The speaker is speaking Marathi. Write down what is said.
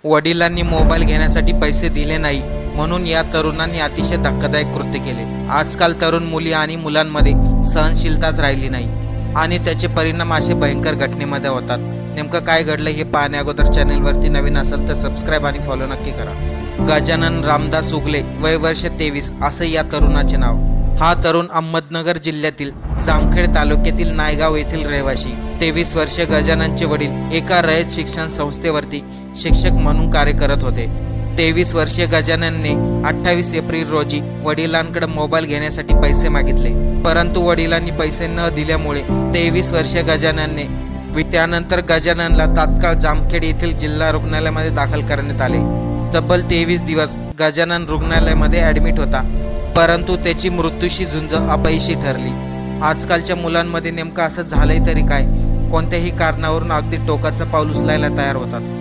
वडिलांनी मोबाईल घेण्यासाठी पैसे दिले नाही म्हणून या तरुणांनी अतिशय धक्कादायक कृत्य केले। आजकाल तरुण मुली आणि मुलांमध्ये सहनशीलताच राहिली नाही आणि त्याचे परिणाम असे भयंकर घटनेमध्ये होतात। नेमकं काय घडलं हे पाहण्या अगोदर चॅनलवरती नवीन असेल तर सबस्क्राईब आणि फॉलो नक्की करा। गजानन रामदास उगले, वय वर्ष 23 असे या तरुणाचे नाव। हा तरुण अहमदनगर जिल्ह्यातील जामखेड तालुक्यातील नायगाव येथील रहिवासी। 23 वर्षे गजाननचे वडील एका रयत शिक्षण संस्थेवरती शिक्षक म्हणून कार्य करत होते। 23 वर्षीय गजाननने 28 एप्रिल रोजी वडिलांकडे मोबाईल घेण्यासाठी पैसे मागितले, परंतु वडिलांनी पैसे न दिल्यामुळे 23 वर्षीय गजाननने त्यानंतर गजाननला तात्काळ जामखेड येथील जिल्हा रुग्णालयामध्ये दाखल करण्यात आले। तब्बल 23 दिवस गजानन रुग्णालयामध्ये ॲडमिट होता, परंतु त्याची मृत्यूशी झुंज अपयशी ठरली। आजकालच्या मुलांमध्ये नेमकं असं झालंय तरी काय, कोणत्याही कारणावरून अगदी टोकाचं पाऊल उचलायला तयार होतात।